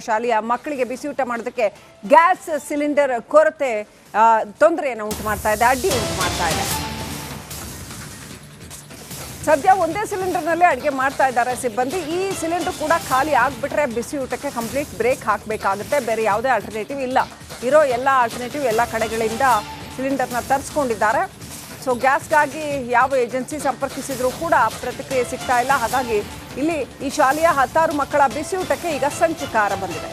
ಶಾಲೆಯ ಮಕ್ಕಳಿಗೆ ಬಿಸಿಯೂಟ ಮಾಡೋದಕ್ಕೆ ಗ್ಯಾಸ್ ಸಿಲಿಂಡರ್ ಕೊರತೆ ತೊಂದರೆಯನ್ನು ಉಂಟು ಮಾಡ್ತಾ ಇದೆ, ಅಡ್ಡಿ ಉಂಟು ಮಾಡ್ತಾ ಇದೆ. ಸದ್ಯ ಒಂದೇ ಸಿಲಿಂಡರ್ನಲ್ಲೇ ಅಡುಗೆ ಮಾಡ್ತಾ ಇದ್ದಾರೆ ಸಿಬ್ಬಂದಿ. ಈ ಸಿಲಿಂಡರ್ ಕೂಡ ಖಾಲಿ ಆಗಿಬಿಟ್ರೆ ಬಿಸಿಯೂಟಕ್ಕೆ ಕಂಪ್ಲೀಟ್ ಬ್ರೇಕ್ ಹಾಕಬೇಕಾಗುತ್ತೆ. ಬೇರೆ ಯಾವುದೇ ಆಲ್ಟರ್ನೇಟಿವ್ ಇಲ್ಲ. ಇರೋ ಎಲ್ಲ ಆಲ್ಟರ್ನೇಟಿವ್ ಎಲ್ಲ ಕಡೆಗಳಿಂದ ಸಿಲಿಂಡರ್ನ ತರಿಸ್ಕೊಂಡಿದ್ದಾರೆ. ಸೊ ಗ್ಯಾಸ್ಗಾಗಿ ಯಾವ ಏಜೆನ್ಸಿ ಸಂಪರ್ಕಿಸಿದ್ರೂ ಕೂಡ ಪ್ರತಿಕ್ರಿಯೆ ಸಿಗ್ತಾ ಇಲ್ಲ. ಹಾಗಾಗಿ ಇಲ್ಲಿ ಈ ಶಾಲೆಯ 10 ಮಕ್ಕಳ ಬಿಸಿಯೂಟಕ್ಕೆ ಈಗ ಸಂಚಕಾರ ಬಂದಿದೆ.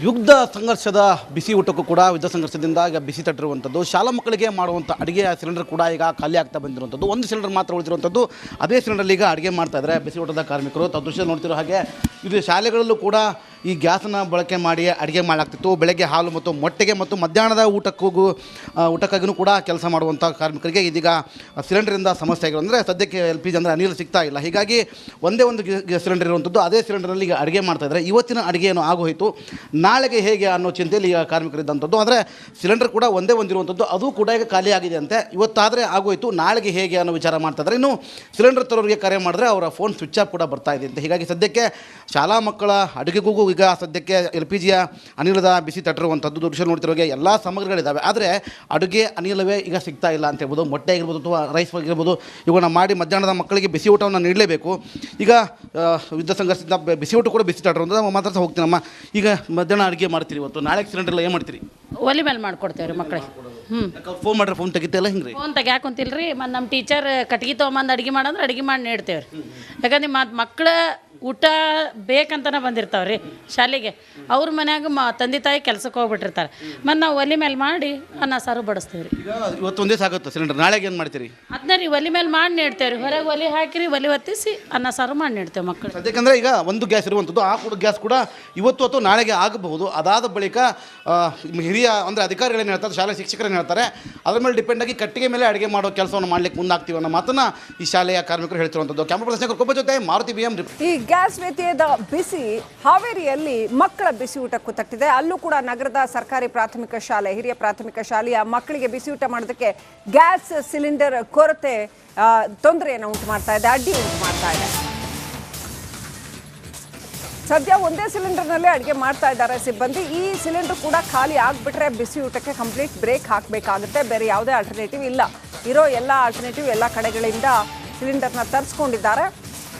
ಯುದ್ಧ ಸಂಘರ್ಷದ ಬಿಸಿ ಊಟಕ್ಕೂ ಕೂಡ ಯುದ್ಧ ಸಂಘರ್ಷದಿಂದ ಈಗ ಬಿಸಿ ತಟ್ಟಿರುವಂಥದ್ದು. ಶಾಲಾ ಮಕ್ಕಳಿಗೆ ಮಾಡುವಂಥ ಅಡುಗೆಯ ಸಿಲಿಂಡರ್ ಕೂಡ ಈಗ ಖಾಲಿ ಆಗ್ತಾ ಬಂದಿರುವಂಥದ್ದು. ಒಂದು ಸಿಲಿಂಡರ್ ಮಾತ್ರ ಉಳಿದಿರುವಂಥದ್ದು. ಅದೇ ಸಿಲಿಂಡರ್ ಈಗ ಅಡುಗೆ ಮಾಡ್ತಾ ಇದ್ದಾರೆ ಬಿಸಿ ಊಟದ ಕಾರ್ಮಿಕರು. ದೃಶ್ಯ ನೋಡ್ತಿರೋ ಹಾಗೆ ಇದು ಶಾಲೆಗಳಲ್ಲೂ ಕೂಡ ಈ ಗ್ಯಾಸನ್ನು ಬಳಕೆ ಮಾಡಿ ಅಡುಗೆ ಮಾಡಲಾಗ್ತಿತ್ತು. ಬೆಳಗ್ಗೆ ಹಾಲು ಮತ್ತು ಮೊಟ್ಟೆಗೆ ಮತ್ತು ಮಧ್ಯಾಹ್ನದ ಊಟಕ್ಕಾಗಿಯೂ ಕೂಡ ಕೆಲಸ ಮಾಡುವಂಥ ಕಾರ್ಮಿಕರಿಗೆ ಇದೀಗ ಸಿಲಿಂಡರಿಂದ ಸಮಸ್ಯೆ ಆಗಿರೋ ಅಂದರೆ ಸದ್ಯಕ್ಕೆ LPG ಅಂದರೆ ಅನಿಲ ಸಿಗ್ತಾ ಇಲ್ಲ. ಹೀಗಾಗಿ ಒಂದೇ ಒಂದು ಸಿಲಿಂಡರ್ ಇರುವಂಥದ್ದು. ಅದೇ ಸಿಲಿಂಡರಲ್ಲಿ ಈಗ ಅಡುಗೆ ಮಾಡ್ತಾಯಿದ್ದಾರೆ. ಇವತ್ತಿನ ಅಡುಗೆ ಏನು ಆಗೋಯಿತು, ನಾಳೆಗೆ ಹೇಗೆ ಅನ್ನೋ ಚಿಂತೆಯಲ್ಲಿ ಈಗ ಕಾರ್ಮಿಕರಿದ್ದಂಥದ್ದು. ಅಂದರೆ ಸಿಲಿಂಡರ್ ಕೂಡ ಒಂದೇ ಒಂದಿರುವಂಥದ್ದು, ಅದು ಕೂಡ ಈಗ ಖಾಲಿ ಆಗಿದೆ ಅಂತೆ. ಇವತ್ತಾದರೆ ಆಗೋಯಿತು, ನಾಳೆಗೆ ಹೇಗೆ ಅನ್ನೋ ವಿಚಾರ ಮಾಡ್ತಾಯಿದ್ದಾರೆ. ಇನ್ನು ಸಿಲಿಂಡರ್ ತರೋರಿಗೆ ಕರೆ ಮಾಡಿದ್ರೆ ಅವರ ಫೋನ್ ಸ್ವಿಚ್ ಆಫ್ ಕೂಡ ಬರ್ತಾ ಇದೆ ಅಂತ. ಹೀಗಾಗಿ ಸದ್ಯಕ್ಕೆ ಶಾಲಾ ಮಕ್ಕಳ ಅಡುಗೆಗೂ ಈಗ ಸದ್ಯಕ್ಕೆ LPGಯ ಅನಿಲದ ಬಿಸಿ ತಟ್ಟಿರುವಂಥದ್ದು. ದೃಶ್ಯ ನೋಡ್ತಿರೋಗೆ ಎಲ್ಲ ಸಾಮಗ್ರಿಗಳಿದ್ದಾವೆ, ಆದರೆ ಅಡುಗೆ ಅನಿಲವೇ ಈಗ ಸಿಗ್ತಾ ಇಲ್ಲ ಅಂತ ಹೇಳ್ಬೋದು. ಮೊಟ್ಟೆ ಆಗಿರ್ಬೋದು ಅಥವಾ ರೈಸ್ ಆಗಿರ್ಬೋದು, ಇವುಗಳನ್ನ ಮಾಡಿ ಮಧ್ಯಾಹ್ನದ ಮಕ್ಕಳಿಗೆ ಬಿಸಿ ಊಟವನ್ನು ನೀಡಲೇಬೇಕು. ಈಗ ಯುದ್ಧ ಸಂಘರ್ಷದಿಂದ ಬಿಸಿ ಊಟ ಕೂಡ ಬಿಸಿ ತಟ್ಟಿರುವಂಥದ್ದು. ಮಾತಾಡ್ತಾ ಹೋಗ್ತೀನಮ್ಮ, ಈಗ ಮಧ್ಯಾಹ್ನ ಅಡುಗೆ ಮಾಡ್ತೀರಿ, ಇವತ್ತು ನಾಳೆಗೆ ಸಿಲಿಂಡರ್ ಏನು ಮಾಡ್ತೀರಿ? ಒಲಿ ಮೇಲೆ ಮಾಡ್ಕೊಡ್ತೇವೆ ರೀ ಮಕ್ಕಳಿಗೆ. ಫೋನ್ ಮಾಡ್ರೆ ಫೋನ್ ತೆಗಿತಿಲ್ಲ ಹಿಂಗೆ ರೀ? ಫೋನ್ ತೆಗ್ಯಾಕೊಂತಿಲ್ಲ ರೀ. ಮತ್ತು ನಮ್ಮ ಟೀಚರ್ ಕಟ್ಗೆ ತೊಗೊಂಬಂದು ಅಡುಗೆ ಮಾಡಂದ್ರೆ ಅಡುಗೆ ಮಾಡಿ ನೀಡ್ತೇವೆ ರೀ. ಯಾಕಂದ್ರೆ ಮಕ್ಕಳ ಊಟ ಬೇಕಂತನೇ ಬಂದಿರ್ತಾವೆ ರೀ ಶಾಲೆಗೆ. ಅವ್ರ ಮನ್ಯಾಗ ತಂದೆ ತಾಯಿ ಕೆಲ್ಸಕ್ಕೆ ಹೋಗ್ಬಿಟ್ಟಿರ್ತಾರೆ. ಮತ್ತು ನಾವು ಒಲಿ ಮೇಲೆ ಮಾಡಿ ಅನ್ನ ಸಾರು ಬಡಿಸ್ತೇವೆ ರೀ. ಇವತ್ತು ಒಂದೇ ಸಾಗುತ್ತೆ ಸಿಲಿಂಡರ್, ನಾಳೆಗೆ ಏನು ಮಾಡ್ತೀರಿ? ಅದನ್ನ ರೀ ಒಲಿ ಮೇಲೆ ಮಾಡಿ ನೀಡ್ತೇವೆ ರೀ. ಹೊರಗೆ ಒಲಿ ಹಾಕಿರಿ, ಒಲಿ ಹೊತ್ತಿಸಿ ಅನ್ನ ಸಾರು ಮಾಡಿ ನೀಡ್ತೇವೆ ಮಕ್ಕಳು. ಸದ್ಯಕ್ಕಂದರೆ ಈಗ ಒಂದು ಗ್ಯಾಸ್ ಇರುವಂಥದ್ದು. ಆ ಕೂಡ ಗ್ಯಾಸ್ ಕೂಡ ಇವತ್ತು ಅಥವಾ ನಾಳೆಗೆ ಆಗಬಹುದು. ಅದಾದ ಬಳಿಕ ಹಿರಿಯ ಅಂದರೆ ಅಧಿಕಾರಿಗಳೇನು ಹೇಳ್ತಾರೆ, ಶಾಲೆ ಶಿಕ್ಷಕರೇನು ಹೇಳ್ತಾರೆ, ಅದ್ರ ಮೇಲೆ ಡಿಪೆಂಡ್ ಆಗಿ ಕಟ್ಟಿಗೆ ಮೇಲೆ ಅಡುಗೆ ಮಾಡೋ ಕೆಲಸವನ್ನು ಮಾಡ್ಲಿಕ್ಕೆ ಮುಂದಾಗ್ತೀವಿ ಅನ್ನೋ ಮಾತನ್ನು ಈ ಶಾಲೆಯ ಕಾರ್ಮಿಕರು ಹೇಳ್ತಿರುವಂಥದ್ದು. ಕ್ಯಾಮರಾ ಪರ್ಸನ್ ಕೊಬ್ಬ ಜೊತೆ ಮಾರುತಿ BM. ಈ ಗ್ಯಾಸ್ ವ್ಯತ್ಯಯದ ಬಿಸಿ ಹಾವೇರಿಯಲ್ಲಿ ಮಕ್ಕಳ ಬಿಸಿ ಊಟಕ್ಕೂ ತಟ್ಟಿದೆ. ಅಲ್ಲೂ ಕೂಡ ನಗರದ ಸರ್ಕಾರಿ ಪ್ರಾಥಮಿಕ ಶಾಲೆ, ಹಿರಿಯ ಪ್ರಾಥಮಿಕ ಶಾಲೆಯ ಮಕ್ಕಳಿಗೆ ಬಿಸಿಯೂಟ ಮಾಡೋದಕ್ಕೆ ಗ್ಯಾಸ್ ಸಿಲಿಂಡರ್ ಕೊರತೆ ತೊಂದರೆಯನ್ನು ಉಂಟು ಮಾಡ್ತಾ ಇದೆ, ಅಡ್ಡಿ ಉಂಟು ಮಾಡ್ತಾ ಇದೆ. ಸದ್ಯ ಒಂದೇ ಸಿಲಿಂಡರ್ನಲ್ಲೇ ಅಡುಗೆ ಮಾಡ್ತಾ ಇದ್ದಾರೆ ಸಿಬ್ಬಂದಿ. ಈ ಸಿಲಿಂಡರ್ ಕೂಡ ಖಾಲಿ ಆಗಿಬಿಟ್ರೆ ಬಿಸಿಯೂಟಕ್ಕೆ ಕಂಪ್ಲೀಟ್ ಬ್ರೇಕ್ ಹಾಕಬೇಕಾಗುತ್ತೆ. ಬೇರೆ ಯಾವುದೇ ಆಲ್ಟರ್ನೇಟಿವ್ ಇಲ್ಲ. ಇರೋ ಎಲ್ಲ ಆಲ್ಟರ್ನೇಟಿವ್ ಎಲ್ಲ ಕಡೆಗಳಿಂದ ಸಿಲಿಂಡರ್ನ ತರಿಸ್ಕೊಂಡಿದ್ದಾರೆ.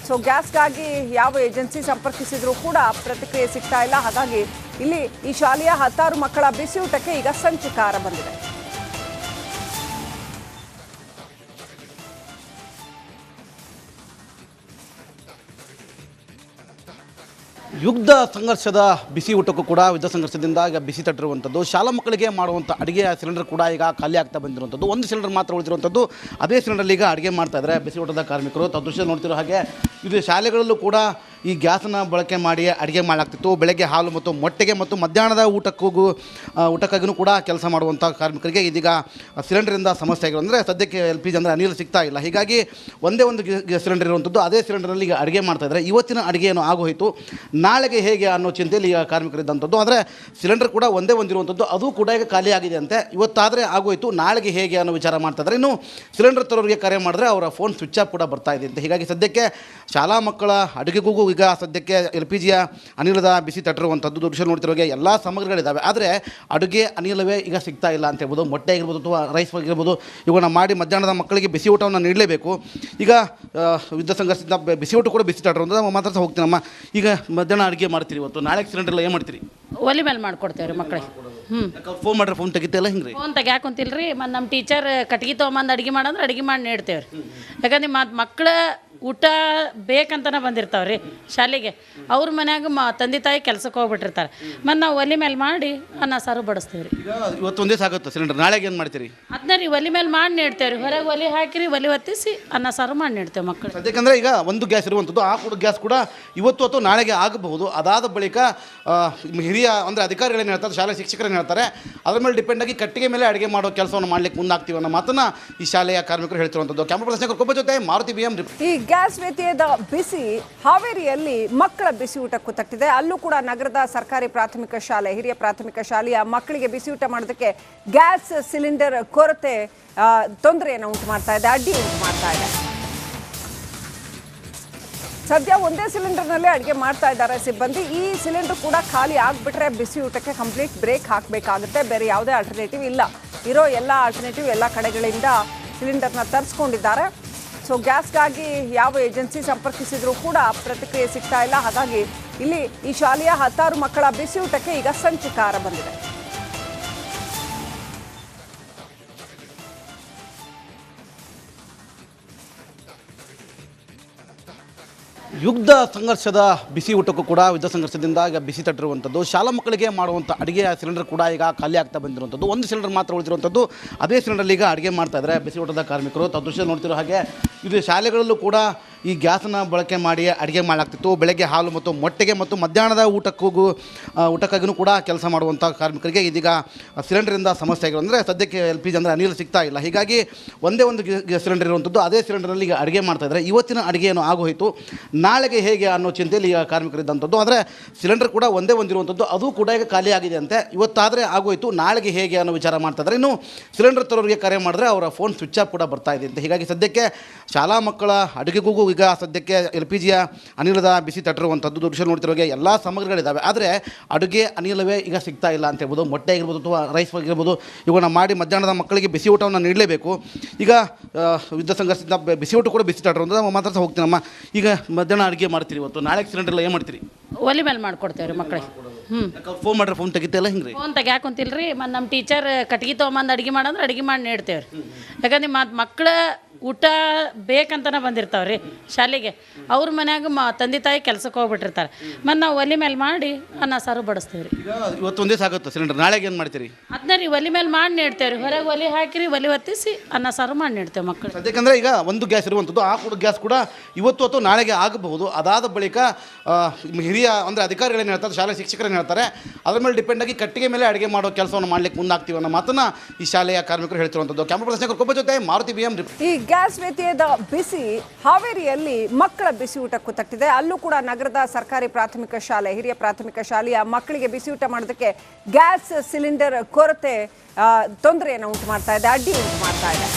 ಸೊ ಗ್ಯಾಸ್ಗಾಗಿ ಯಾವ ಏಜೆನ್ಸಿ ಸಂಪರ್ಕಿಸಿದ್ರೂ ಕೂಡ ಪ್ರತಿಕ್ರಿಯೆ ಸಿಗ್ತಾ ಇಲ್ಲ. ಹಾಗಾಗಿ ಇಲ್ಲಿ ಈ ಶಾಲೆಯ 10 ಮಕ್ಕಳ ಬಿಸಿಯೂಟಕ್ಕೆ ಈಗ ಸಂಚಕಾರ ಬಂದಿದೆ. ಯುದ್ಧ ಸಂಘರ್ಷದ ಬಿಸಿ ಊಟಕ್ಕೂ ಕೂಡ ಯುದ್ಧ ಸಂಘರ್ಷದಿಂದ ಈಗ ಬಿಸಿ ತಟ್ಟಿರುವಂಥದ್ದು. ಶಾಲಾ ಮಕ್ಕಳಿಗೆ ಮಾಡುವಂಥ ಅಡುಗೆಯ ಸಿಲಿಂಡರ್ ಕೂಡ ಈಗ ಖಾಲಿ ಆಗ್ತಾ ಬಂದಿರುವಂಥದ್ದು. ಒಂದು ಸಿಲಿಂಡರ್ ಮಾತ್ರ ಉಳಿದಿರುವಂಥದ್ದು. ಅದೇ ಸಿಲಿಂಡರಲ್ಲಿ ಈಗ ಅಡುಗೆ ಮಾಡ್ತಾ ಇದ್ದಾರೆ ಬಿಸಿ ಊಟದ ಕಾರ್ಮಿಕರು. ದೃಶ್ಯ ನೋಡ್ತಿರೋ ಹಾಗೆ ಇದು ಶಾಲೆಗಳಲ್ಲೂ ಕೂಡ ಈ ಗ್ಯಾಸನ್ನು ಬಳಕೆ ಮಾಡಿ ಅಡುಗೆ ಮಾಡಲಾಗ್ತಿತ್ತು. ಬೆಳಗ್ಗೆ ಹಾಲು ಮತ್ತು ಮೊಟ್ಟೆಗೆ ಮತ್ತು ಮಧ್ಯಾಹ್ನದ ಊಟಕ್ಕಾಗಿಯೂ ಕೂಡ ಕೆಲಸ ಮಾಡುವಂಥ ಕಾರ್ಮಿಕರಿಗೆ ಇದೀಗ ಸಿಲಿಂಡರಿಂದ ಸಮಸ್ಯೆ ಆಗಿರೋ ಅಂದರೆ ಸದ್ಯಕ್ಕೆ LPG ಅಂದರೆ ಅನಿಲ ಸಿಗ್ತಾ ಇಲ್ಲ. ಹೀಗಾಗಿ ಒಂದೇ ಒಂದು ಸಿಲಿಂಡರ್ ಇರುವಂಥದ್ದು. ಅದೇ ಸಿಲಿಂಡರಲ್ಲಿ ಈಗ ಅಡುಗೆ ಮಾಡ್ತಾಯಿದ್ದಾರೆ. ಇವತ್ತಿನ ಅಡುಗೆ ಏನು ಆಗೋಯಿತು, ನಾಳೆಗೆ ಹೇಗೆ ಅನ್ನೋ ಚಿಂತೆಯಲ್ಲಿ ಈಗ ಕಾರ್ಮಿಕರಿದ್ದಂಥದ್ದು. ಅಂದರೆ ಸಿಲಿಂಡರ್ ಕೂಡ ಒಂದೇ ಒಂದಿರುವಂಥದ್ದು, ಅದು ಕೂಡ ಈಗ ಖಾಲಿ ಆಗಿದೆ ಅಂತೆ. ಇವತ್ತಾದರೆ ಆಗೋಯಿತು, ನಾಳೆಗೆ ಹೇಗೆ ಅನ್ನೋ ವಿಚಾರ ಮಾಡ್ತಾಯಿದ್ದಾರೆ. ಇನ್ನು ಸಿಲಿಂಡರ್ ತರೋರಿಗೆ ಕರೆ ಮಾಡಿದ್ರೆ ಅವರ ಫೋನ್ ಸ್ವಿಚ್ ಆಫ್ ಕೂಡ ಬರ್ತಾ ಇದೆ ಅಂತ. ಹೀಗಾಗಿ ಸದ್ಯಕ್ಕೆ ಶಾಲಾ ಮಕ್ಕಳ ಅಡುಗೆಗೂ ಈಗ ಸದ್ಯಕ್ಕೆ LPGಯ ಅನಿಲದ ಬಿಸಿ ತಟ್ಟಿರುವಂಥದ್ದು. ದೃಶ್ಯ ನೋಡ್ತಿರೋಗೆ ಎಲ್ಲ ಸಾಮಗ್ರಿಗಳಿದ್ದಾವೆ, ಆದರೆ ಅಡುಗೆ ಅನಿಲವೇ ಈಗ ಸಿಗ್ತಾ ಇಲ್ಲ ಅಂತ ಹೇಳ್ಬೋದು. ಮೊಟ್ಟೆ ಆಗಿರ್ಬೋದು ಅಥವಾ ರೈಸ್ ಆಗಿರ್ಬೋದು, ಇವುಗಳನ್ನ ಮಾಡಿ ಮಧ್ಯಾಹ್ನದ ಮಕ್ಕಳಿಗೆ ಬಿಸಿ ಊಟವನ್ನು ನೀಡಲೇಬೇಕು. ಈಗ ಯುದ್ಧ ಸಂಘರ್ಷದಿಂದ ಬಿಸಿ ಊಟ ಕೂಡ ಬಿಸಿ ತಟ್ಟಿರುವಂಥದ್ದು. ಮಾತಾಡ್ತಾ ಹೋಗ್ತೀನಮ್ಮ, ಈಗ ಮಧ್ಯಾಹ್ನ ಅಡುಗೆ ಮಾಡ್ತೀರಿ, ಇವತ್ತು ನಾಳೆಗೆ ಸಿಲಿಂಡರ್ ಏನು ಮಾಡ್ತೀರಿ? ಒಲಿ ಮೇಲೆ ಮಾಡ್ಕೊಡ್ತೇವೆ ರೀ ಮಕ್ಕಳಿಗೆ. ಫೋನ್ ಮಾಡ್ರೆ ಫೋನ್ ತೆಗಿತಿಲ್ಲ ಹಿಂಗೆ ರೀ? ಫೋನ್ ತೆಗ್ಯಾಕೊಂತಿಲ್ಲ ರೀ. ಮತ್ತು ನಮ್ಮ ಟೀಚರ್ ಕಟ್ಗೆ ತೊಗೊಂಬಂದು ಅಡುಗೆ ಮಾಡಂದ್ರೆ ಅಡುಗೆ ಮಾಡಿ ನೀಡ್ತೇವೆ ರೀ. ಯಾಕಂದ್ರೆ ಮಕ್ಕಳ ಊಟ ಬೇಕಂತನೇ ಬಂದಿರ್ತಾವೆ ರೀ ಶಾಲೆಗೆ. ಅವ್ರ ಮನ್ಯಾಗ ತಂದೆ ತಾಯಿ ಕೆಲ್ಸಕ್ಕೆ ಹೋಗ್ಬಿಟ್ಟಿರ್ತಾರೆ. ಮತ್ತು ನಾವು ಒಲಿ ಮೇಲೆ ಮಾಡಿ ಅನ್ನ ಸಾರು ಬಡಿಸ್ತೇವೆ ರೀ. ಇವತ್ತು ಒಂದೇ ಸಾಗುತ್ತೆ ಸಿಲಿಂಡರ್, ನಾಳೆಗೆ ಏನು ಮಾಡ್ತೀರಿ? ಅದನ್ನ ರೀ ಒಲಿ ಮೇಲೆ ಮಾಡಿ ನೀಡ್ತೇವೆ ರೀ. ಹೊರಗೆ ಒಲಿ ಹಾಕಿರಿ, ಒಲಿ ಹೊತ್ತಿಸಿ ಅನ್ನ ಸಾರು ಮಾಡಿ ನೀಡ್ತೇವೆ ಮಕ್ಕಳು. ಸದ್ಯಕ್ಕಂದರೆ ಈಗ ಒಂದು ಗ್ಯಾಸ್ ಇರುವಂಥದ್ದು. ಆ ಕೂಡ ಗ್ಯಾಸ್ ಕೂಡ ಇವತ್ತು ಅಥವಾ ನಾಳೆಗೆ ಆಗಬಹುದು. ಅದಾದ ಬಳಿಕ ಹಿರಿಯ ಅಂದರೆ ಅಧಿಕಾರಿಗಳೇನು ಹೇಳ್ತಾರೆ, ಶಾಲೆ ಶಿಕ್ಷಕರೇನು ಹೇಳ್ತಾರೆ, ಅದ್ರ ಮೇಲೆ ಡಿಪೆಂಡ್ ಆಗಿ ಕಟ್ಟಿಗೆ ಮೇಲೆ ಅಡುಗೆ ಮಾಡೋ ಕೆಲಸವನ್ನು ಮಾಡ್ಲಿಕ್ಕೆ ಮುಂದಾಗ್ತೀವಿ ಅನ್ನೋ ಮಾತನ್ನು ಈ ಶಾಲೆಯ ಕಾರ್ಮಿಕರು ಹೇಳ್ತಿರುವಂಥದ್ದು. ಕ್ಯಾಮರಾ ಪರ್ಸನ್ ಕೊಬ್ಬ ಜೊತೆ ಮಾರುತಿ BM. ಈ ಗ್ಯಾಸ್ ವ್ಯತ್ಯಯದ ಬಿಸಿ ಹಾವೇರಿಯಲ್ಲಿ ಮಕ್ಕಳ ಬಿಸಿಯೂಟಕ್ಕೂ ತಟ್ಟಿದೆ. ಅಲ್ಲೂ ಕೂಡ ನಗರದ ಸರ್ಕಾರಿ ಪ್ರಾಥಮಿಕ ಶಾಲೆ, ಹಿರಿಯ ಪ್ರಾಥಮಿಕ ಶಾಲೆಯ ಮಕ್ಕಳಿಗೆ ಬಿಸಿಯೂಟ ಮಾಡೋದಕ್ಕೆ ಗ್ಯಾಸ್ ಸಿಲಿಂಡರ್ ಕೊರತೆ ತೊಂದರೆಯನ್ನು ಉಂಟು ಮಾಡ್ತಾ ಇದೆ, ಅಡ್ಡಿ ಉಂಟು ಮಾಡ್ತಾ ಇದೆ. ಸದ್ಯ ಒಂದೇ ಸಿಲಿಂಡರ್ನಲ್ಲೇ ಅಡುಗೆ ಮಾಡ್ತಾ ಇದ್ದಾರೆ ಸಿಬ್ಬಂದಿ. ಈ ಸಿಲಿಂಡರ್ ಕೂಡ ಖಾಲಿ ಆಗಿಬಿಟ್ರೆ ಬಿಸಿಯೂಟಕ್ಕೆ ಕಂಪ್ಲೀಟ್ ಬ್ರೇಕ್ ಹಾಕಬೇಕಾಗುತ್ತೆ. ಬೇರೆ ಯಾವುದೇ ಆಲ್ಟರ್ನೇಟಿವ್ ಇಲ್ಲ. ಇರೋ ಎಲ್ಲ ಆಲ್ಟರ್ನೇಟಿವ್ ಎಲ್ಲ ಕಡೆಗಳಿಂದ ಸಿಲಿಂಡರ್ನ ತರಿಸ್ಕೊಂಡಿದ್ದಾರೆ. ಸೊ ಗ್ಯಾಸ್ಗಾಗಿ ಯಾವ ಏಜೆನ್ಸಿ ಸಂಪರ್ಕಿಸಿದ್ರೂ ಕೂಡ ಪ್ರತಿಕ್ರಿಯೆ ಸಿಗ್ತಾ ಇಲ್ಲ. ಹಾಗಾಗಿ ಇಲ್ಲಿ ಈ ಶಾಲೆಯ 10 ಮಕ್ಕಳ ಬಿಸಿಯೂಟಕ್ಕೆ ಈಗ ಸಂಚಕಾರ ಬಂದಿದೆ. ಯುದ್ಧ ಸಂಘರ್ಷದ ಬಿಸಿ ಊಟಕ್ಕೂ ಕೂಡ ಯುದ್ಧ ಸಂಘರ್ಷದಿಂದ ಈಗ ಬಿಸಿ ತಟ್ಟಿರುವಂಥದ್ದು. ಶಾಲಾ ಮಕ್ಕಳಿಗೆ ಮಾಡುವಂಥ ಅಡುಗೆಯ ಸಿಲಿಂಡರ್ ಕೂಡ ಈಗ ಖಾಲಿ ಆಗ್ತಾ ಬಂದಿರುವಂಥದ್ದು. ಒಂದು ಸಿಲಿಂಡರ್ ಮಾತ್ರ ಉಳಿದಿರುವಂಥದ್ದು. ಅದೇ ಸಿಲಿಂಡರ್ ಈಗ ಅಡುಗೆ ಮಾಡ್ತಾ ಇದ್ದಾರೆ ಬಿಸಿ ಊಟದ ಕಾರ್ಮಿಕರು. ದೃಶ್ಯ ನೋಡ್ತಿರೋ ಹಾಗೆ ಇದು ಶಾಲೆಗಳಲ್ಲೂ ಕೂಡ ಈ ಗ್ಯಾಸನ್ನು ಬಳಕೆ ಮಾಡಿ ಅಡುಗೆ ಮಾಡಲಾಗ್ತಿತ್ತು. ಬೆಳಗ್ಗೆ ಹಾಲು ಮತ್ತು ಮೊಟ್ಟೆಗೆ ಮತ್ತು ಮಧ್ಯಾಹ್ನದ ಊಟಕ್ಕಾಗಿಯೂ ಕೂಡ ಕೆಲಸ ಮಾಡುವಂಥ ಕಾರ್ಮಿಕರಿಗೆ ಇದೀಗ ಸಿಲಿಂಡರಿಂದ ಸಮಸ್ಯೆ ಆಗಿರೋ ಅಂದರೆ ಸದ್ಯಕ್ಕೆ LPG ಅಂದರೆ ಅನಿಲ ಸಿಗ್ತಾ ಇಲ್ಲ. ಹೀಗಾಗಿ ಒಂದೇ ಒಂದು ಸಿಲಿಂಡರ್ ಇರುವಂಥದ್ದು. ಅದೇ ಸಿಲಿಂಡರಲ್ಲಿ ಈಗ ಅಡುಗೆ ಮಾಡ್ತಾಯಿದ್ದಾರೆ. ಇವತ್ತಿನ ಅಡುಗೆ ಏನು ಆಗೋಯಿತು, ನಾಳೆಗೆ ಹೇಗೆ ಅನ್ನೋ ಚಿಂತೆಯಲ್ಲಿ ಈಗ ಕಾರ್ಮಿಕರಿದ್ದಂಥದ್ದು. ಆದರೆ ಸಿಲಿಂಡರ್ ಕೂಡ ಒಂದೇ ಒಂದಿರುವಂಥದ್ದು, ಅದು ಕೂಡ ಈಗ ಖಾಲಿ ಆಗಿದೆ ಅಂತೆ. ಇವತ್ತಾದರೆ ಆಗೋಯಿತು, ನಾಳೆಗೆ ಹೇಗೆ ಅನ್ನೋ ವಿಚಾರ ಮಾಡ್ತಾಯಿದ್ದಾರೆ. ಇನ್ನು ಸಿಲಿಂಡರ್ ತರೋರಿಗೆ ಕರೆ ಮಾಡಿದ್ರೆ ಅವರ ಫೋನ್ ಸ್ವಿಚ್ ಆಫ್ ಕೂಡ ಬರ್ತಾ ಇದೆ ಅಂತ. ಹೀಗಾಗಿ ಸದ್ಯಕ್ಕೆ ಶಾಲಾ ಮಕ್ಕಳ ಅಡುಗೆಗೂ ಈಗ ಸದ್ಯಕ್ಕೆ LPGಯ ಅನಿಲದ ಬಿಸಿ ತಟ್ಟಿರುವಂಥದ್ದು. ದೃಶ್ಯ ನೋಡ್ತಿರೋಗೆ ಎಲ್ಲ ಸಾಮಗ್ರಿಗಳಿದ್ದಾವೆ, ಆದರೆ ಅಡುಗೆ ಅನಿಲವೇ ಈಗ ಸಿಗ್ತಾ ಇಲ್ಲ ಅಂತ ಹೇಳ್ಬೋದು. ಮೊಟ್ಟೆ ಆಗಿರ್ಬೋದು ಅಥವಾ ರೈಸ್ ಆಗಿರ್ಬೋದು, ಇವುಗಳನ್ನ ಮಾಡಿ ಮಧ್ಯಾಹ್ನದ ಮಕ್ಕಳಿಗೆ ಬಿಸಿ ಊಟವನ್ನು ನೀಡಲೇಬೇಕು. ಈಗ ಯುದ್ಧ ಸಂಘರ್ಷದಿಂದ ಬಿಸಿ ಊಟ ಕೂಡ ಬಿಸಿ ತಟ್ಟಿರುವಂಥದ್ದು. ಮಾತಾಡ್ತಾ ಹೋಗ್ತೀನಮ್ಮ, ಈಗ ಮಧ್ಯಾಹ್ನ ಅಡುಗೆ ಮಾಡ್ತೀರಿ, ಇವತ್ತು ನಾಳೆಗೆ ಸಿಲಿಂಡರ್ ಏನು ಮಾಡ್ತೀರಿ? ಒಲಿ ಮೇಲೆ ಮಾಡ್ಕೊಡ್ತೇವೆ ರೀ ಮಕ್ಕಳಿಗೆ. ಫೋನ್ ಮಾಡ್ರೆ ಫೋನ್ ತೆಗಿತಿಲ್ಲ ಹಿಂಗೆ ರೀ? ಫೋನ್ ತೆಗ್ಯಾಕೊಂತಿಲ್ಲ ರೀ. ಮತ್ತು ನಮ್ಮ ಟೀಚರ್ ಕಟ್ಗೆ ತೊಗೊಂಬಂದು ಅಡುಗೆ ಮಾಡಂದ್ರೆ ಅಡುಗೆ ಮಾಡಿ ನೀಡ್ತೇವೆ ರೀ. ಯಾಕಂದ್ರೆ ಮಕ್ಕಳ ಊಟ ಬೇಕಂತನೇ ಬಂದಿರ್ತಾವೆ ರೀ ಶಾಲೆಗೆ. ಅವ್ರ ಮನ್ಯಾಗ ತಂದೆ ತಾಯಿ ಕೆಲ್ಸಕ್ಕೆ ಹೋಗ್ಬಿಟ್ಟಿರ್ತಾರೆ. ಮತ್ತು ನಾವು ಒಲಿ ಮೇಲೆ ಮಾಡಿ ಅನ್ನ ಸಾರು ಬಡಿಸ್ತೇವೆ ರೀ. ಇವತ್ತು ಒಂದೇ ಸಾಗುತ್ತೆ ಸಿಲಿಂಡರ್, ನಾಳೆಗೆ ಏನು ಮಾಡ್ತೀರಿ? ಅದನ್ನ ರೀ ಒಲಿ ಮೇಲೆ ಮಾಡಿ ನೀಡ್ತೇವೆ ರೀ. ಹೊರಗೆ ಒಲಿ ಹಾಕಿರಿ, ಒಲಿ ಹೊತ್ತಿಸಿ ಅನ್ನ ಸಾರು ಮಾಡಿ ನೀಡ್ತೇವೆ ಮಕ್ಕಳು. ಸದ್ಯಕ್ಕಂದರೆ ಈಗ ಒಂದು ಗ್ಯಾಸ್ ಇರುವಂಥದ್ದು. ಆ ಕೂಡ ಗ್ಯಾಸ್ ಕೂಡ ಇವತ್ತು ಅಥವಾ ನಾಳೆಗೆ ಆಗಬಹುದು. ಅದಾದ ಬಳಿಕ ಹಿರಿಯ ಅಂದರೆ ಅಧಿಕಾರಿಗಳೇನು ಹೇಳ್ತಾರೆ, ಶಾಲೆ ಶಿಕ್ಷಕರೇನು ಹೇಳ್ತಾರೆ, ಅದ್ರ ಮೇಲೆ ಡಿಪೆಂಡ್ ಆಗಿ ಕಟ್ಟಿಗೆ ಮೇಲೆ ಅಡುಗೆ ಮಾಡೋ ಕೆಲಸವನ್ನು ಮಾಡ್ಲಿಕ್ಕೆ ಮುಂದಾಗ್ತೀವಿ ಅನ್ನೋ ಮಾತನ್ನು ಈ ಶಾಲೆಯ ಕಾರ್ಮಿಕರು ಹೇಳ್ತಿರುವಂಥದ್ದು. ಕ್ಯಾಮ್ರಾ ಪರ್ಸನ್ ಕೊಬ್ಬ ಜೊತೆ ಮಾರುತಿ BM. ಈ ಗ್ಯಾಸ್ ವ್ಯತ್ಯಯದ ಬಿಸಿ ಹಾವೇರಿಯಲ್ಲಿ ಮಕ್ಕಳ ಬಿಸಿಯೂಟಕ್ಕೂ ತಟ್ಟಿದೆ. ಅಲ್ಲೂ ಕೂಡ ನಗರದ ಸರ್ಕಾರಿ ಪ್ರಾಥಮಿಕ ಶಾಲೆ, ಹಿರಿಯ ಪ್ರಾಥಮಿಕ ಶಾಲೆಯ ಮಕ್ಕಳಿಗೆ ಬಿಸಿಯೂಟ ಮಾಡೋದಕ್ಕೆ ಗ್ಯಾಸ್ ಸಿಲಿಂಡರ್ ಕೊರತೆ ತೊಂದರೆಯನ್ನು ಉಂಟು ಮಾಡ್ತಾ ಇದೆ, ಅಡ್ಡಿ ಉಂಟು ಮಾಡ್ತಾ ಇದೆ.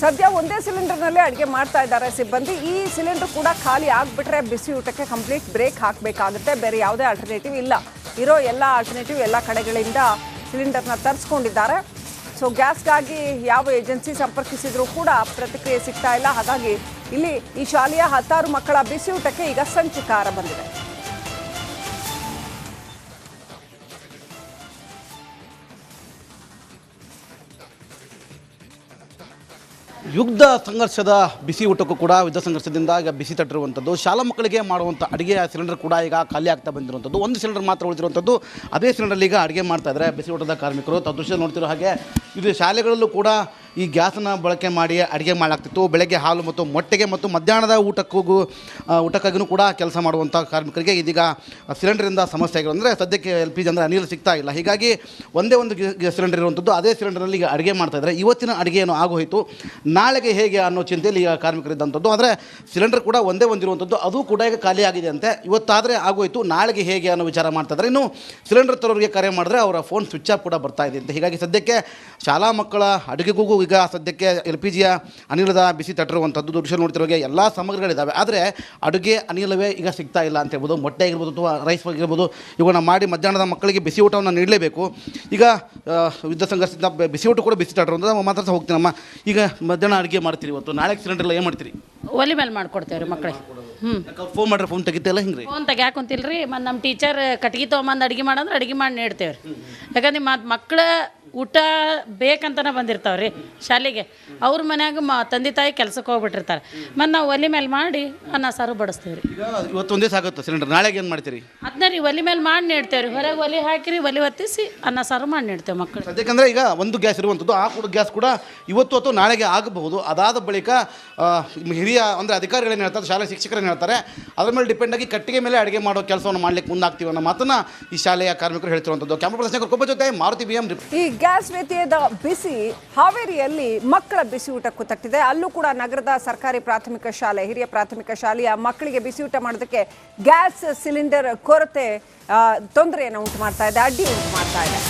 ಸದ್ಯ ಒಂದೇ ಸಿಲಿಂಡರ್ನಲ್ಲೇ ಅಡುಗೆ ಮಾಡ್ತಾ ಇದ್ದಾರೆ ಸಿಬ್ಬಂದಿ. ಈ ಸಿಲಿಂಡರ್ ಕೂಡ ಖಾಲಿ ಆಗಿಬಿಟ್ರೆ ಬಿಸಿಯೂಟಕ್ಕೆ ಕಂಪ್ಲೀಟ್ ಬ್ರೇಕ್ ಹಾಕಬೇಕಾಗುತ್ತೆ. ಬೇರೆ ಯಾವುದೇ ಆಲ್ಟರ್ನೇಟಿವ್ ಇಲ್ಲ. ಇರೋ ಎಲ್ಲ ಆಲ್ಟರ್ನೇಟಿವ್ ಎಲ್ಲ ಕಡೆಗಳಿಂದ ಸಿಲಿಂಡರ್ನ ತರಿಸ್ಕೊಂಡಿದ್ದಾರೆ. ಸೊ ಗ್ಯಾಸ್ಗಾಗಿ ಯಾವ ಏಜೆನ್ಸಿ ಸಂಪರ್ಕಿಸಿದ್ರೂ ಕೂಡ ಪ್ರತಿಕ್ರಿಯೆ ಸಿಗ್ತಾ ಇಲ್ಲ. ಹಾಗಾಗಿ ಇಲ್ಲಿ ಈ ಶಾಲೆಯ 10 ಮಕ್ಕಳ ಬಿಸಿಯೂಟಕ್ಕೆ ಈಗ ಸಂಚಕಾರ ಬಂದಿದೆ. ಯುದ್ಧ ಸಂಘರ್ಷದ ಬಿಸಿ ಊಟಕ್ಕೂ ಕೂಡ ಯುದ್ಧ ಸಂಘರ್ಷದಿಂದ ಈಗ ಬಿಸಿ ತಟ್ಟಿರುವಂಥದ್ದು. ಶಾಲಾ ಮಕ್ಕಳಿಗೆ ಮಾಡುವಂಥ ಅಡುಗೆಯ ಸಿಲಿಂಡರ್ ಕೂಡ ಈಗ ಖಾಲಿ ಆಗ್ತಾ ಬಂದಿರುವಂಥದ್ದು. ಒಂದು ಸಿಲಿಂಡರ್ ಮಾತ್ರ ಉಳಿದಿರುವಂಥದ್ದು. ಅದೇ ಸಿಲಿಂಡರಲ್ಲಿ ಈಗ ಅಡುಗೆ ಮಾಡ್ತಾ ಇದ್ದಾರೆ ಬಿಸಿ ಊಟದ ಕಾರ್ಮಿಕರು. ದೃಶ್ಯ ನೋಡ್ತಿರೋ ಹಾಗೆ ಇದು ಶಾಲೆಗಳಲ್ಲೂ ಕೂಡ ಈ ಗ್ಯಾಸನ್ನು ಬಳಕೆ ಮಾಡಿ ಅಡುಗೆ ಮಾಡಲಾಗ್ತಿತ್ತು. ಬೆಳಗ್ಗೆ ಹಾಲು ಮತ್ತು ಮೊಟ್ಟೆಗೆ ಮತ್ತು ಮಧ್ಯಾಹ್ನದ ಊಟಕ್ಕಾಗಿಯೂ ಕೂಡ ಕೆಲಸ ಮಾಡುವಂಥ ಕಾರ್ಮಿಕರಿಗೆ ಇದೀಗ ಸಿಲಿಂಡರಿಂದ ಸಮಸ್ಯೆ ಆಗಿರೋ ಅಂದರೆ ಸದ್ಯಕ್ಕೆ LPG ಅಂದರೆ ಅನಿಲ ಸಿಗ್ತಾ ಇಲ್ಲ. ಹೀಗಾಗಿ ಒಂದೇ ಒಂದು ಸಿಲಿಂಡರ್ ಇರುವಂಥದ್ದು. ಅದೇ ಸಿಲಿಂಡರಲ್ಲಿ ಈಗ ಅಡುಗೆ ಮಾಡ್ತಾಯಿದ್ದಾರೆ. ಇವತ್ತಿನ ಅಡುಗೆ ಏನು ಆಗೋಯಿತು, ನಾಳೆಗೆ ಹೇಗೆ ಅನ್ನೋ ಚಿಂತೆಯಲ್ಲಿ ಈಗ ಕಾರ್ಮಿಕರಿದ್ದಂಥದ್ದು. ಆದರೆ ಸಿಲಿಂಡರ್ ಕೂಡ ಒಂದೇ ಒಂದಿರುವಂಥದ್ದು, ಅದು ಕೂಡ ಈಗ ಖಾಲಿ ಆಗಿದೆ ಅಂತೆ. ಇವತ್ತಾದರೆ ಆಗೋಯಿತು, ನಾಳೆಗೆ ಹೇಗೆ ಅನ್ನೋ ವಿಚಾರ ಮಾಡ್ತಾಯಿದ್ದಾರೆ. ಇನ್ನು ಸಿಲಿಂಡರ್ ತರೋರಿಗೆ ಕರೆ ಮಾಡಿದ್ರೆ ಅವರ ಫೋನ್ ಸ್ವಿಚ್ ಆಫ್ ಕೂಡ ಬರ್ತಾ ಇದೆ ಅಂತ. ಹೀಗಾಗಿ ಸದ್ಯಕ್ಕೆ ಶಾಲಾ ಮಕ್ಕಳ ಅಡುಗೆಗೂ ಈಗ ಸದ್ಯಕ್ಕೆ LPGಯ ಅನಿಲದ ಬಿಸಿ ತಟ್ಟಿರುವಂಥದ್ದು. ದೃಶ್ಯ ನೋಡ್ತಿರೋಗೆ ಎಲ್ಲ ಸಾಮಗ್ರಿಗಳಿದ್ದಾವೆ, ಆದರೆ ಅಡುಗೆ ಅನಿಲವೇ ಈಗ ಸಿಗ್ತಾ ಇಲ್ಲ ಅಂತ ಹೇಳ್ಬೋದು. ಮೊಟ್ಟೆ ಆಗಿರ್ಬೋದು ಅಥವಾ ರೈಸ್ ಆಗಿರ್ಬೋದು, ಇವುಗಳನ್ನ ಮಾಡಿ ಮಧ್ಯಾಹ್ನದ ಮಕ್ಕಳಿಗೆ ಬಿಸಿ ಊಟವನ್ನು ನೀಡಲೇಬೇಕು. ಈಗ ಯುದ್ಧ ಸಂಘರ್ಷದಿಂದ ಬಿಸಿ ಊಟ ಕೂಡ ಬಿಸಿ ತಟ್ಟಿರುವಂಥದ್ದು. ಮಾತಾಡ್ತಾ ಹೋಗ್ತೀನಮ್ಮ, ಈಗ ಮಧ್ಯಾಹ್ನ ಅಡುಗೆ ಮಾಡ್ತೀರಿ, ಇವತ್ತು ನಾಳೆಗೆ ಸಿಲಿಂಡರ್ ಏನು ಮಾಡ್ತೀರಿ? ಒಲಿ ಮೇಲೆ ಮಾಡ್ಕೊಡ್ತೇವೆ ರೀ ಮಕ್ಕಳಿಗೆ. ಫೋನ್ ಮಾಡ್ರೆ ಫೋನ್ ತೆಗಿತಿಲ್ಲ ಹಿಂಗೆ ರೀ? ಫೋನ್ ತೆಗ್ಯಾಕೊಂತಿಲ್ಲ ರೀ. ಮತ್ತು ನಮ್ಮ ಟೀಚರ್ ಕಟ್ಗೆ ತೊಗೊಂಬಂದು ಅಡುಗೆ ಮಾಡಂದ್ರೆ ಅಡುಗೆ ಮಾಡಿ ನೀಡ್ತೇವೆ ರೀ. ಯಾಕಂದ್ರೆ ಮಕ್ಕಳ ಊಟ ಬೇಕಂತನೇ ಬಂದಿರ್ತಾವೆ ರೀ ಶಾಲೆಗೆ. ಅವ್ರ ಮನ್ಯಾಗ ತಂದೆ ತಾಯಿ ಕೆಲ್ಸಕ್ಕೆ ಹೋಗ್ಬಿಟ್ಟಿರ್ತಾರೆ. ಮತ್ತು ನಾವು ಒಲಿ ಮೇಲೆ ಮಾಡಿ ಅನ್ನ ಸಾರು ಬಡಿಸ್ತೇವೆ ರೀ. ಇವತ್ತು ಒಂದೇ ಸಾಗುತ್ತೆ ಸಿಲಿಂಡರ್, ನಾಳೆಗೆ ಏನು ಮಾಡ್ತೀರಿ? ಅದನ್ನ ರೀ ಒಲಿ ಮೇಲೆ ಮಾಡಿ ನೀಡ್ತೇವೆ ರೀ. ಹೊರಗೆ ಒಲಿ ಹಾಕಿರಿ, ಒಲಿ ಹೊತ್ತಿಸಿ ಅನ್ನ ಸಾರು ಮಾಡಿ ನೀಡ್ತೇವೆ ಮಕ್ಕಳು. ಸದ್ಯಕ್ಕಂದರೆ ಈಗ ಒಂದು ಗ್ಯಾಸ್ ಇರುವಂಥದ್ದು. ಆ ಕೂಡ ಗ್ಯಾಸ್ ಕೂಡ ಇವತ್ತು ಅಥವಾ ನಾಳೆಗೆ ಆಗಬಹುದು. ಅದಾದ ಬಳಿಕ ಹಿರಿಯ ಅಂದರೆ ಅಧಿಕಾರಿಗಳೇನು ಹೇಳ್ತಾರೆ, ಶಾಲೆ ಶಿಕ್ಷಕರೇನು ಹೇಳ್ತಾರೆ, ಅದ್ರ ಮೇಲೆ ಡಿಪೆಂಡ್ ಆಗಿ ಕಟ್ಟಿಗೆ ಮೇಲೆ ಅಡುಗೆ ಮಾಡೋ ಕೆಲಸವನ್ನು ಮಾಡ್ಲಿಕ್ಕೆ ಮುಂದಾಗ್ತೀವಿ ಅನ್ನೋ ಮಾತನ್ನು ಈ ಶಾಲೆಯ ಕಾರ್ಮಿಕರು ಹೇಳ್ತಿರುವಂಥದ್ದು. ಕ್ಯಾಮ್ರಾ ಪರ್ಸನ್ ಕೊಬ್ಬ ಜೊತೆ ಮಾರುತಿ BM. ಈ ಗ್ಯಾಸ್ ವ್ಯತ್ಯಯದ ಬಿಸಿ ಹಾವೇರಿಯಲ್ಲಿ ಮಕ್ಕಳ ಬಿಸಿ ಊಟಕ್ಕೂ ತಟ್ಟಿದೆ. ಅಲ್ಲೂ ಕೂಡ ನಗರದ ಸರ್ಕಾರಿ ಪ್ರಾಥಮಿಕ ಶಾಲೆ, ಹಿರಿಯ ಪ್ರಾಥಮಿಕ ಶಾಲೆಯ ಮಕ್ಕಳಿಗೆ ಬಿಸಿ ಊಟ ಮಾಡೋದಕ್ಕೆ ಗ್ಯಾಸ್ ಸಿಲಿಂಡರ್ ಕೊರತೆ ತೊಂದರೆಯನ್ನು ಉಂಟು ಮಾಡ್ತಾ ಇದೆ, ಅಡ್ಡಿ ಉಂಟು ಮಾಡ್ತಾ ಇದೆ.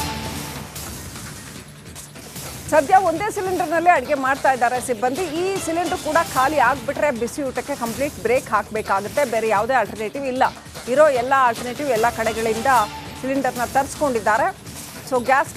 ಸದ್ಯ ಒಂದೇ ಸಿಲಿಂಡರ್ನಲ್ಲೇ ಅಡುಗೆ ಮಾಡ್ತಾ ಇದ್ದಾರೆ ಸಿಬ್ಬಂದಿ. ಈ ಸಿಲಿಂಡರ್ ಕೂಡ ಖಾಲಿ ಆಗಿಬಿಟ್ರೆ ಬಿಸಿ ಊಟಕ್ಕೆ ಕಂಪ್ಲೀಟ್ ಬ್ರೇಕ್ ಹಾಕಬೇಕಾಗುತ್ತೆ. ಬೇರೆ ಯಾವುದೇ ಆಲ್ಟರ್ನೇಟಿವ್ ಇಲ್ಲ. ಇರೋ ಎಲ್ಲ ಆಲ್ಟರ್ನೇಟಿವ್ ಎಲ್ಲ ಕಡೆಗಳಿಂದ ಸಿಲಿಂಡರ್ನ ತರಿಸ್ಕೊಂಡಿದ್ದಾರೆ. So gas